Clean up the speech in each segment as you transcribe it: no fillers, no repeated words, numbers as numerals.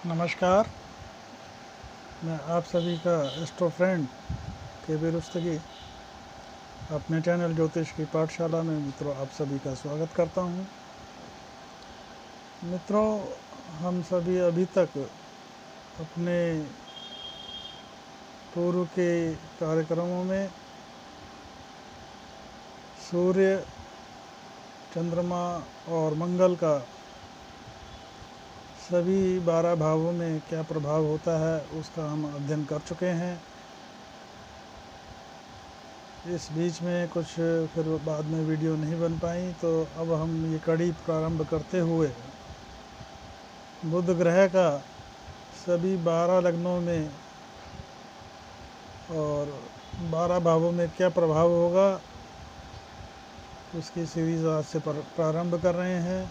नमस्कार। मैं आप सभी का एस्ट्रो फ्रेंड KB रुस्तगी अपने चैनल ज्योतिष की पाठशाला में मित्रों आप सभी का स्वागत करता हूं। मित्रों, हम सभी अभी तक अपने पूर्व के कार्यक्रमों में सूर्य, चंद्रमा और मंगल का सभी 12 भावों में क्या प्रभाव होता है उसका हम अध्ययन कर चुके हैं। इस बीच में कुछ फिर बाद में वीडियो नहीं बन पाई, तो अब हम ये कड़ी प्रारंभ करते हुए बुध ग्रह का सभी 12 लग्नों में और 12 भावों में क्या प्रभाव होगा उसकी सीरीज़ आज से प्रारंभ कर रहे हैं।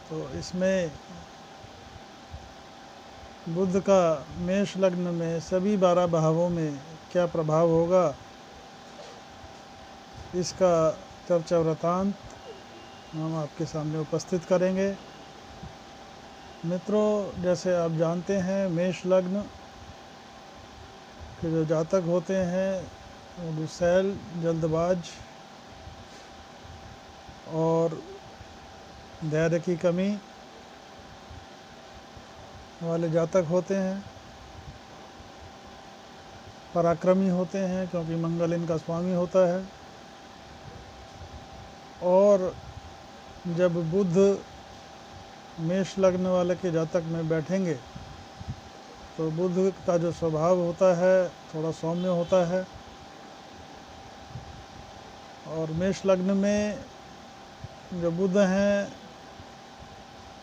तो इसमें बुध का मेष लग्न में सभी 12 भावों में क्या प्रभाव होगा इसका चर्चा वृतांत हम आपके सामने उपस्थित करेंगे। मित्रों, जैसे आप जानते हैं मेष लग्न के जो जातक होते हैं वो गुस्सैल, जल्दबाज और धैर्य की कमी वाले जातक होते हैं, पराक्रमी होते हैं क्योंकि मंगल इनका स्वामी होता है। और जब बुध मेष लग्न वाले के जातक में बैठेंगे तो बुध का जो स्वभाव होता है थोड़ा सौम्य होता है, और मेष लग्न में जो बुध हैं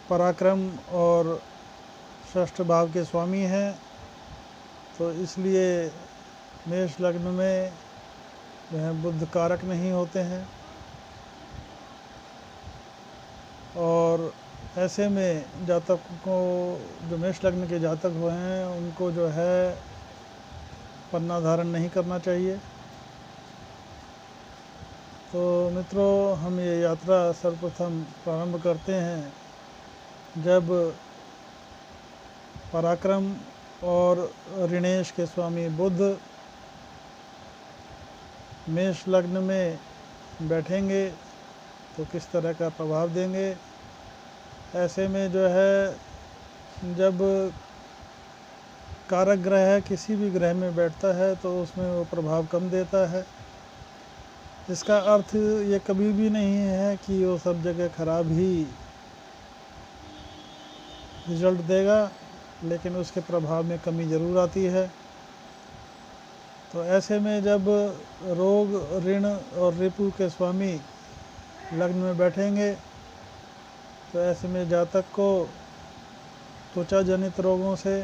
पराक्रम और षष्ठ भाव के स्वामी हैं, तो इसलिए मेष लग्न में जो है बुध कारक नहीं होते हैं। और ऐसे में जातक को, जो मेष लग्न के जातक हुए हैं उनको जो है पन्ना धारण नहीं करना चाहिए। तो मित्रों, हम ये यात्रा सर्वप्रथम प्रारंभ करते हैं जब पराक्रम और ऋणेश के स्वामी बुध मेष लग्न में बैठेंगे तो किस तरह का प्रभाव देंगे। ऐसे में जो है जब कारक ग्रह किसी भी ग्रह में बैठता है तो उसमें वो प्रभाव कम देता है। इसका अर्थ ये कभी भी नहीं है कि वो सब जगह खराब ही रिजल्ट देगा, लेकिन उसके प्रभाव में कमी ज़रूर आती है। तो ऐसे में जब रोग, ऋण और रिपु के स्वामी लग्न में बैठेंगे तो ऐसे में जातक को त्वचा जनित रोगों से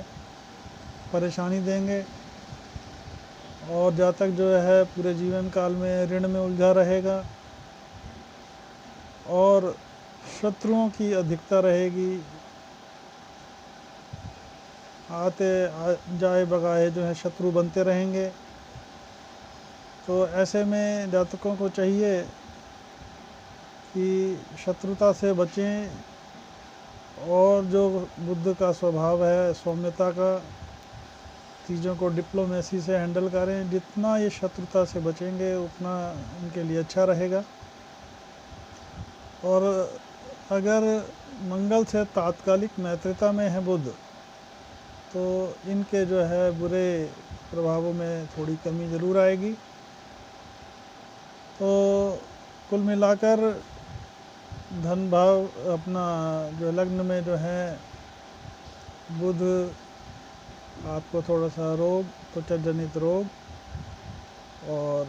परेशानी देंगे और जातक जो है पूरे जीवन काल में ऋण में उलझा रहेगा और शत्रुओं की अधिकता रहेगी। जाए बगाए जो है शत्रु बनते रहेंगे। तो ऐसे में जातकों को चाहिए कि शत्रुता से बचें, और जो बुध का स्वभाव है सौम्यता का, चीज़ों को डिप्लोमेसी से हैंडल करें। जितना ये शत्रुता से बचेंगे उतना इनके लिए अच्छा रहेगा। और अगर मंगल से तात्कालिक मैत्रिता में है बुध, तो इनके जो है बुरे प्रभावों में थोड़ी कमी ज़रूर आएगी। तो कुल मिलाकर धन भाव अपना जो लग्न में जो है बुध आपको थोड़ा सा रोग, त्वचा जनित रोग और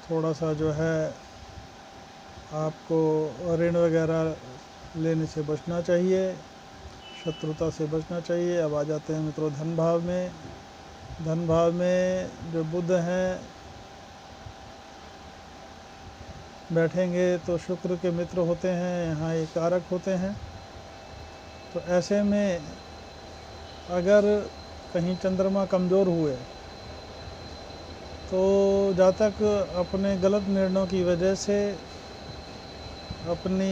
थोड़ा सा जो है आपको ऋण वगैरह लेने से बचना चाहिए, शत्रुता से बचना चाहिए। अब आ जाते हैं मित्रों धन भाव में। धन भाव में जो बुध हैं बैठेंगे तो शुक्र के मित्र होते हैं, यहाँ ये कारक होते हैं। तो ऐसे में अगर कहीं चंद्रमा कमज़ोर हुए तो जातक अपने गलत निर्णयों की वजह से अपनी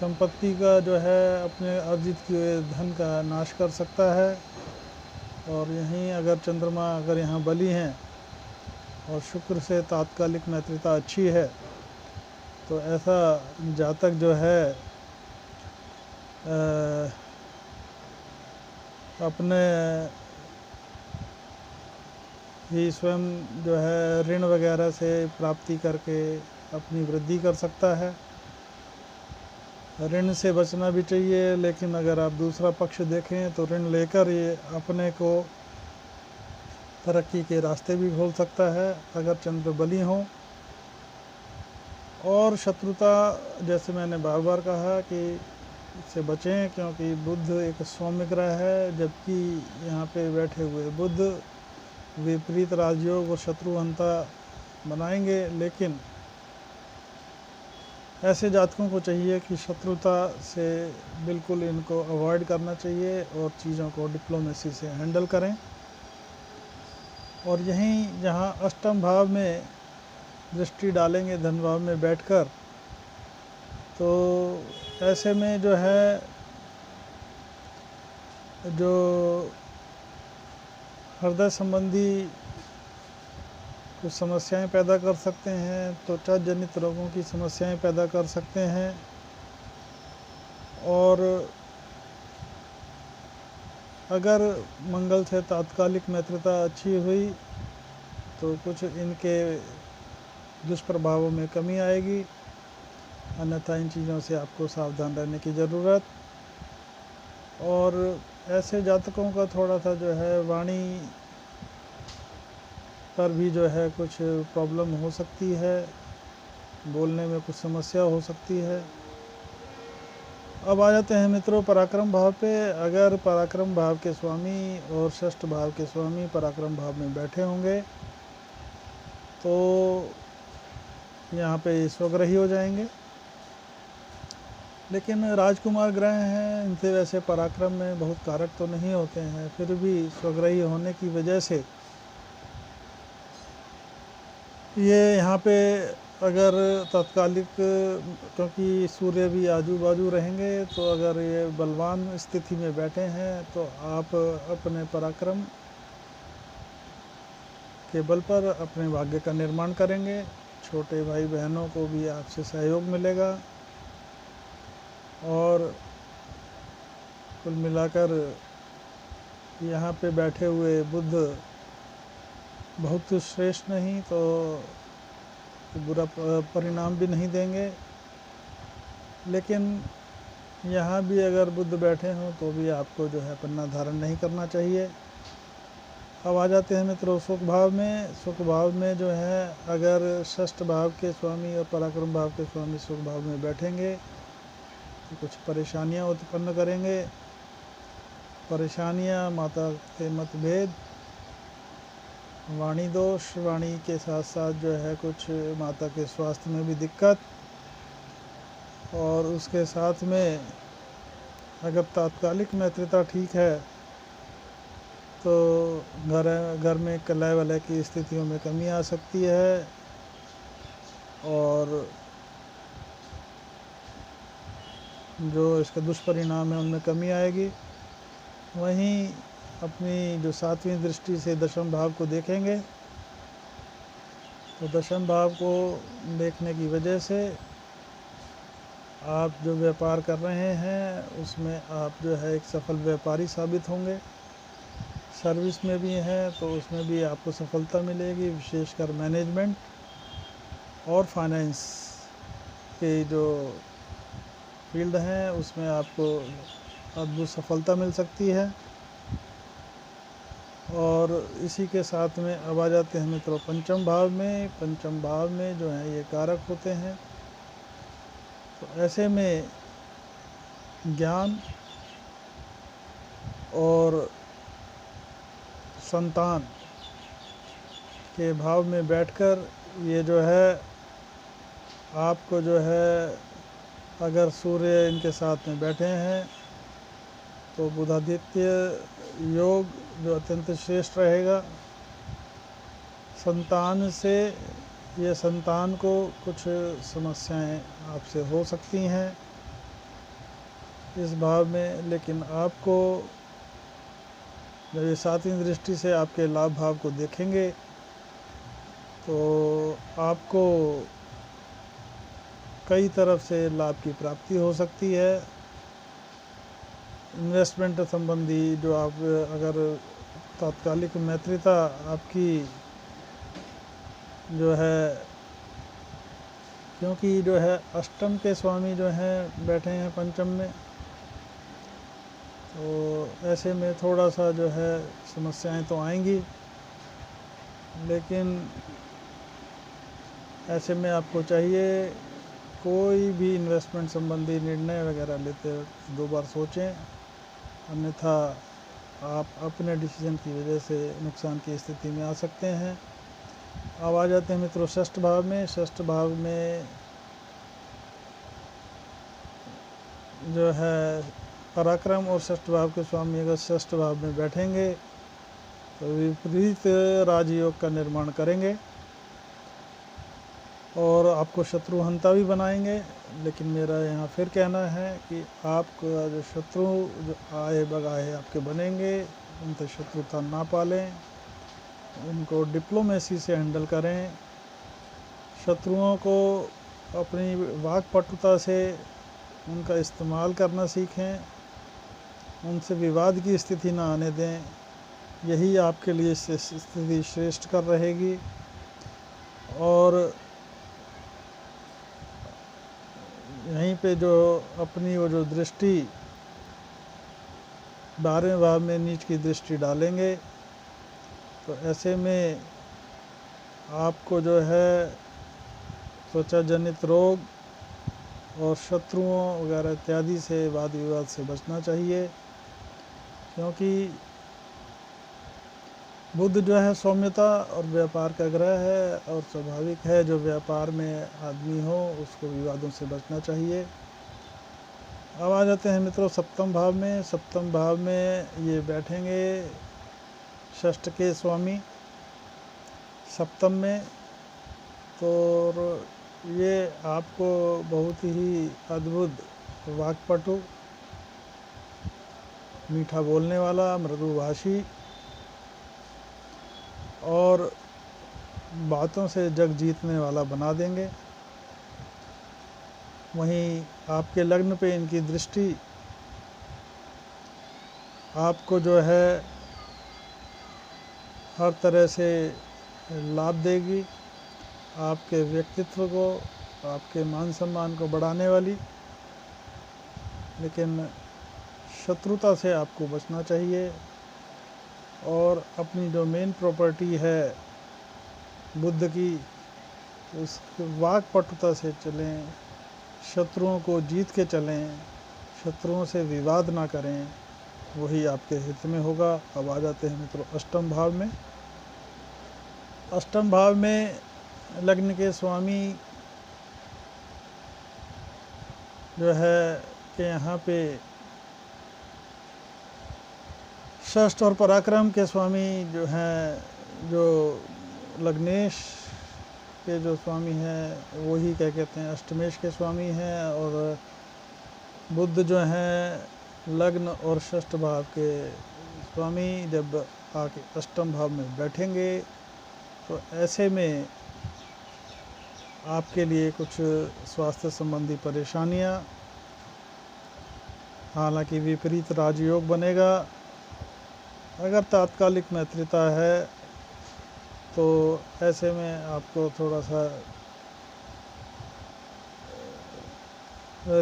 संपत्ति का जो है अपने अर्जित किए धन का नाश कर सकता है। और यहीं अगर चंद्रमा अगर यहाँ बली हैं और शुक्र से तात्कालिक मैत्रिता अच्छी है, तो ऐसा जातक जो है अपने ही स्वयं जो है ऋण वगैरह से प्राप्ति करके अपनी वृद्धि कर सकता है। ऋण से बचना भी चाहिए, लेकिन अगर आप दूसरा पक्ष देखें तो ऋण लेकर ये अपने को तरक्की के रास्ते भी खोल सकता है अगर चंद्र बली हों। और शत्रुता, जैसे मैंने बार बार कहा कि इससे बचें, क्योंकि बुध एक सौम्य ग्रह है, जबकि यहाँ पे बैठे हुए बुध विपरीत राजयोग और शत्रुहंता बनाएंगे। लेकिन ऐसे जातकों को चाहिए कि शत्रुता से बिल्कुल इनको अवॉइड करना चाहिए और चीज़ों को डिप्लोमेसी से हैंडल करें। और यहीं जहाँ अष्टम भाव में दृष्टि डालेंगे धन भाव में बैठकर, तो ऐसे में जो है जो हृदय संबंधी कुछ समस्याएं पैदा कर सकते हैं, त्वचा जनित रोगों की समस्याएं पैदा कर सकते हैं। और अगर मंगल से तात्कालिक मैत्रिता अच्छी हुई तो कुछ इनके दुष्प्रभावों में कमी आएगी, अन्यथा इन चीज़ों से आपको सावधान रहने की ज़रूरत। और ऐसे जातकों का थोड़ा सा जो है वाणी पर भी जो है कुछ प्रॉब्लम हो सकती है, बोलने में कुछ समस्या हो सकती है। अब आ जाते हैं मित्रों पराक्रम भाव पे। अगर पराक्रम भाव के स्वामी और षष्ठ भाव के स्वामी पराक्रम भाव में बैठे होंगे तो यहाँ पे स्वग्रही हो जाएंगे। लेकिन राजकुमार ग्रह हैं, इनसे वैसे पराक्रम में बहुत कारक तो नहीं होते हैं, फिर भी स्वग्रही होने की वजह से ये यहाँ पे अगर तात्कालिक, क्योंकि सूर्य भी आजू बाजू रहेंगे, तो अगर ये बलवान स्थिति में बैठे हैं तो आप अपने पराक्रम के बल पर अपने भाग्य का निर्माण करेंगे। छोटे भाई बहनों को भी आपसे सहयोग मिलेगा। और कुल मिलाकर यहाँ पे बैठे हुए बुध बहुत श्रेष्ठ नहीं तो बुरा परिणाम भी नहीं देंगे। लेकिन यहाँ भी अगर बुध बैठे हों तो भी आपको जो है पन्ना धारण नहीं करना चाहिए। अब आ जाते हैं मित्रों सुख भाव में। सुख भाव में जो है अगर षष्ठ भाव के स्वामी और पराक्रम भाव के स्वामी सुख भाव में बैठेंगे तो कुछ परेशानियाँ उत्पन्न करेंगे। परेशानियाँ, माता से मतभेद, वाणी दोष, वाणी के साथ साथ जो है कुछ माता के स्वास्थ्य में भी दिक्कत। और उसके साथ में अगर तात्कालिक मैत्रिता ठीक है तो घर में कलह वलय की स्थितियों में कमी आ सकती है। और जो इसका दुष्परिणाम है उनमें कमी आएगी। वहीं अपनी जो सातवीं दृष्टि से दशम भाव को देखेंगे तो दशम भाव को देखने की वजह से आप जो व्यापार कर रहे हैं उसमें आप जो है एक सफल व्यापारी साबित होंगे। सर्विस में भी हैं तो उसमें भी आपको सफलता मिलेगी, विशेषकर मैनेजमेंट और फाइनेंस के जो फील्ड हैं उसमें आपको अद्भुत सफलता मिल सकती है। और इसी के साथ में अब आ जाते हैं मित्रों पंचम भाव में। पंचम भाव में जो है ये कारक होते हैं, तो ऐसे में ज्ञान और संतान के भाव में बैठकर ये जो है आपको जो है अगर सूर्य इनके साथ में बैठे हैं तो बुधादित्य योग जो अत्यंत श्रेष्ठ रहेगा। संतान से ये संतान को कुछ समस्याएं आपसे हो सकती हैं, इस भाव में, लेकिन आपको जब ये 7वीं दृष्टि से आपके लाभ भाव को देखेंगे तो आपको कई तरफ से लाभ की प्राप्ति हो सकती है। इन्वेस्टमेंट संबंधी जो आप अगर तात्कालिक मैत्रिता आपकी जो है, क्योंकि जो है अष्टम के स्वामी जो हैं बैठे हैं पंचम में, तो ऐसे में थोड़ा सा जो है समस्याएं तो आएंगी, लेकिन ऐसे में आपको चाहिए कोई भी इन्वेस्टमेंट संबंधी निर्णय वगैरह लेते वक्त 2 बार सोचें, अन्यथा आप अपने डिसीजन की वजह से नुकसान की स्थिति में आ सकते हैं। अब आ जाते हैं मित्रों षष्ठ भाव में। षष्ठ भाव में जो है पराक्रम और षष्ठ भाव के स्वामी अगर षष्ठ भाव में बैठेंगे तो विपरीत राजयोग का निर्माण करेंगे और आपको शत्रुहंता भी बनाएंगे। लेकिन मेरा यहाँ फिर कहना है कि आपका जो शत्रु जो आए बगाए आपके बनेंगे, उनसे शत्रुता ना पालें, उनको डिप्लोमेसी से हैंडल करें। शत्रुओं को अपनी वाक्पटुता से उनका इस्तेमाल करना सीखें, उनसे विवाद की स्थिति ना आने दें, यही आपके लिए स्थिति श्रेष्ठ कर रहेगी। और यहीं पे जो अपनी वो जो दृष्टि 12वें भाव में नीच की दृष्टि डालेंगे तो ऐसे में आपको जो है त्वचा जनित रोग और शत्रुओं वगैरह इत्यादि से वाद विवाद से बचना चाहिए, क्योंकि बुध जो है सौम्यता और व्यापार का ग्रह है और स्वाभाविक है जो व्यापार में आदमी हो उसको विवादों से बचना चाहिए। अब आ जाते हैं मित्रों सप्तम भाव में। सप्तम भाव में ये बैठेंगे षष्ठ के स्वामी सप्तम में, तो ये आपको बहुत ही अद्भुत वाक्पटु, मीठा बोलने वाला, मृदुभाषी और बातों से जग जीतने वाला बना देंगे। वहीं आपके लग्न पे इनकी दृष्टि आपको जो है हर तरह से लाभ देगी, आपके व्यक्तित्व को, आपके मान सम्मान को बढ़ाने वाली, लेकिन शत्रुता से आपको बचना चाहिए। और अपनी जो मेन प्रॉपर्टी है बुद्ध की, उस वाक्पटुता से चलें, शत्रुओं को जीत के चलें, शत्रुओं से विवाद ना करें, वही आपके हित में होगा। अब आ जाते हैं मित्रों अष्टम भाव में। अष्टम भाव में लग्न के स्वामी जो है कि यहाँ पे षष्ठ और पराक्रम के स्वामी जो हैं, जो लग्नेश के जो स्वामी हैं वही क्या कहते हैं अष्टमेश के स्वामी हैं, और बुध जो हैं लग्न और षष्ठ भाव के स्वामी जब आके अष्टम भाव में बैठेंगे तो ऐसे में आपके लिए कुछ स्वास्थ्य संबंधी परेशानियां, हालांकि विपरीत राजयोग बनेगा। अगर तात्कालिक मैत्रिता है तो ऐसे में आपको थोड़ा सा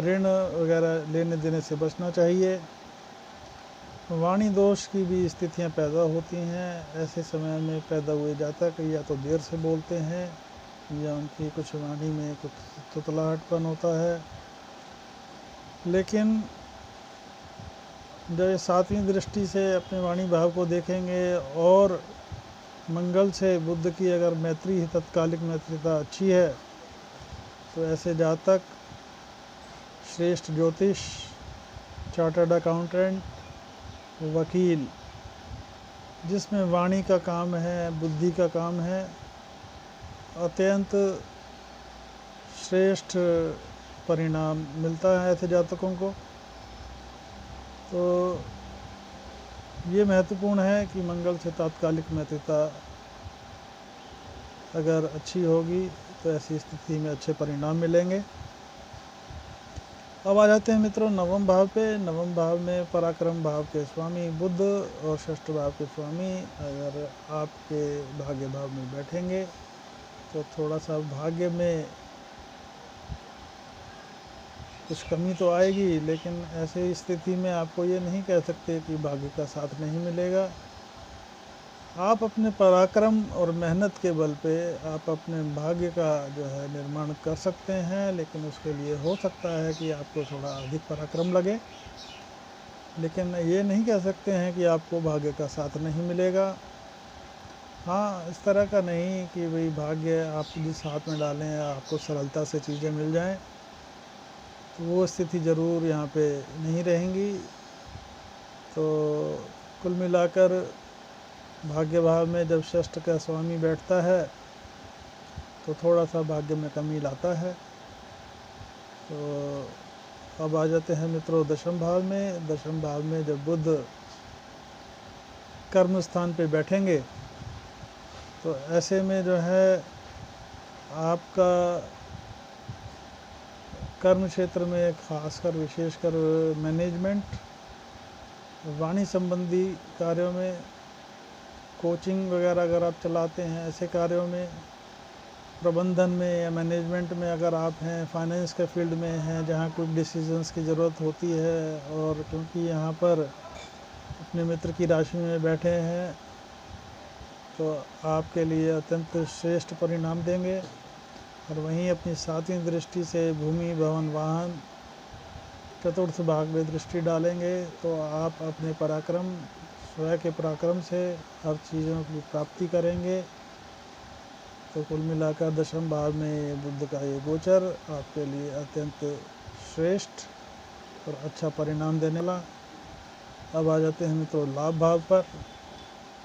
ऋण वगैरह लेने देने से बचना चाहिए। वाणी दोष की भी स्थितियां पैदा होती हैं, ऐसे समय में पैदा हुए जातक या तो देर से बोलते हैं या उनकी कुछ वाणी में कुछ तुतलाहटपन होता है। लेकिन जब 7वीं दृष्टि से अपने वाणी भाव को देखेंगे और मंगल से बुध की अगर मैत्री तत्कालिक मैत्रिता अच्छी है तो ऐसे जातक श्रेष्ठ ज्योतिष, चार्टर्ड अकाउंटेंट, वकील, जिसमें वाणी का काम है, बुद्धि का काम है, अत्यंत श्रेष्ठ परिणाम मिलता है ऐसे जातकों को। तो ये महत्वपूर्ण है कि मंगल से तात्कालिक मित्रता अगर अच्छी होगी तो ऐसी स्थिति में अच्छे परिणाम मिलेंगे। अब आ जाते हैं मित्रों नवम भाव पे। नवम भाव में पराक्रम भाव के स्वामी बुध और षष्ठ भाव के स्वामी अगर आपके भाग्य भाव में बैठेंगे तो थोड़ा सा भाग्य में कुछ कमी तो आएगी, लेकिन ऐसे स्थिति में आपको ये नहीं कह सकते कि भाग्य का साथ नहीं मिलेगा। आप अपने पराक्रम और मेहनत के बल पे आप अपने भाग्य का जो है निर्माण कर सकते हैं, लेकिन उसके लिए हो सकता है कि आपको थोड़ा अधिक पराक्रम लगे, लेकिन ये नहीं कह सकते हैं कि आपको भाग्य का साथ नहीं मिलेगा। हाँ, इस तरह का नहीं कि भाई भाग्य आप जिस हाथ में डालें आपको सरलता से चीज़ें मिल जाएं, तो वो स्थिति ज़रूर यहाँ पे नहीं रहेंगी। तो कुल मिलाकर भाग्य भाव में जब षष्ठ का स्वामी बैठता है तो थोड़ा सा भाग्य में कमी लाता है। तो अब आ जाते हैं मित्रों दशम भाव में। दशम भाव में जब बुध कर्म स्थान पे बैठेंगे तो ऐसे में जो है आपका कर्म क्षेत्र में खासकर विशेषकर मैनेजमेंट, वाणी संबंधी कार्यों में, कोचिंग वगैरह अगर आप चलाते हैं ऐसे कार्यों में, प्रबंधन में या मैनेजमेंट में अगर आप हैं, फाइनेंस के फील्ड में हैं जहाँ कुछ डिसीजंस की ज़रूरत होती है, और क्योंकि यहाँ पर अपने मित्र की राशि में बैठे हैं तो आपके लिए अत्यंत श्रेष्ठ परिणाम देंगे। और वहीं अपनी सातवीं दृष्टि से भूमि भवन वाहन चतुर्थ भाग में दृष्टि डालेंगे तो आप अपने पराक्रम स्वयं के पराक्रम से हर चीज़ों की प्राप्ति करेंगे। तो कुल मिलाकर दशम भाव में बुध का ये गोचर आपके लिए अत्यंत श्रेष्ठ और अच्छा परिणाम देने वाला। अब आ जाते हैं मित्रों लाभ भाव पर।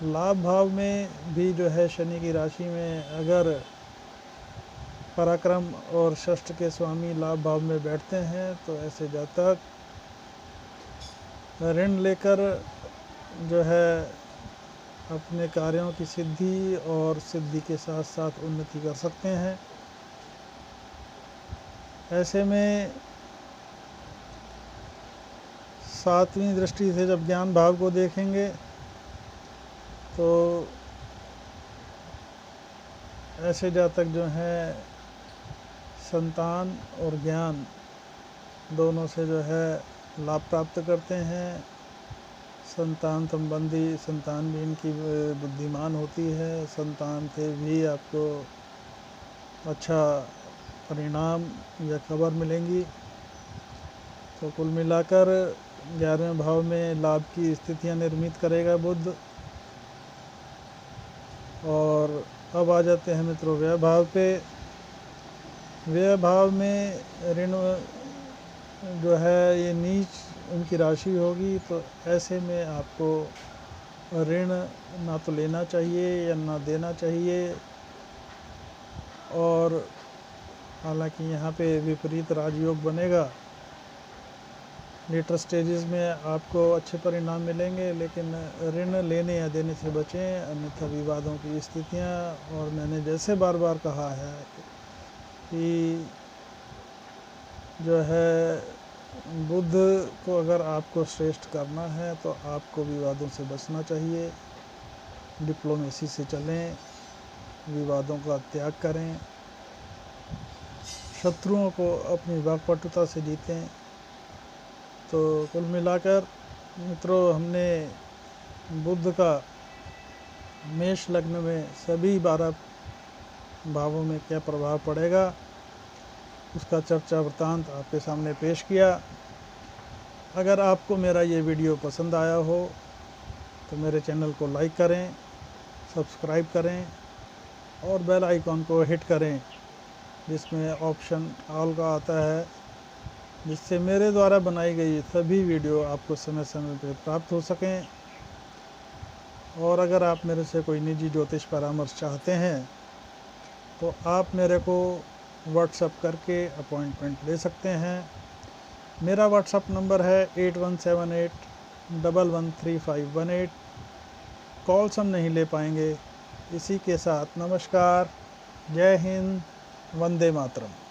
लाभ भाव में भी जो है शनि की राशि में अगर पराक्रम और षष्ठ के स्वामी लाभ भाव में बैठते हैं तो ऐसे जातक ऋण लेकर जो है अपने कार्यों की सिद्धि और सिद्धि के साथ साथ उन्नति कर सकते हैं। ऐसे में सातवीं दृष्टि से जब ज्ञान भाव को देखेंगे तो ऐसे जातक जो हैं संतान और ज्ञान दोनों से जो है लाभ प्राप्त करते हैं। संतान संबंधी, संतान भी इनकी बुद्धिमान होती है, संतान से भी आपको अच्छा परिणाम या खबर मिलेंगी। तो कुल मिलाकर 11वें भाव में लाभ की स्थितियां निर्मित करेगा बुध। और अब आ जाते हैं मित्रों व्यय भाव पे। व्यय भाव में ऋण जो है ये नीच उनकी राशि होगी, तो ऐसे में आपको ऋण ना तो लेना चाहिए या ना देना चाहिए। और हालांकि यहाँ पे विपरीत राजयोग बनेगा, लेटर स्टेजेस में आपको अच्छे परिणाम मिलेंगे, लेकिन ऋण लेने या देने से बचें, अन्यथा विवादों की स्थितियाँ। और मैंने जैसे बार बार कहा है कि जो है बुध को अगर आपको श्रेष्ठ करना है तो आपको विवादों से बचना चाहिए, डिप्लोमेसी से चलें, विवादों का त्याग करें, शत्रुओं को अपनी वाक्पटुता से जीतें। तो कुल मिलाकर मित्रों हमने बुध का मेष लग्न में सभी 12 भावों में क्या प्रभाव पड़ेगा उसका चर्चा वृत्तांत आपके सामने पेश किया। अगर आपको मेरा ये वीडियो पसंद आया हो तो मेरे चैनल को लाइक करें, सब्सक्राइब करें और बेल आइकॉन को हिट करें जिसमें ऑप्शन ऑल का आता है, जिससे मेरे द्वारा बनाई गई सभी वीडियो आपको समय समय पर प्राप्त हो सकें। और अगर आप मेरे से कोई निजी ज्योतिष परामर्श चाहते हैं तो आप मेरे को व्हाट्सएप करके अपॉइंटमेंट ले सकते हैं। मेरा व्हाट्सएप नंबर है 8178 113518। कॉल्स हम नहीं ले पाएंगे। इसी के साथ नमस्कार, जय हिंद, वंदे मातरम।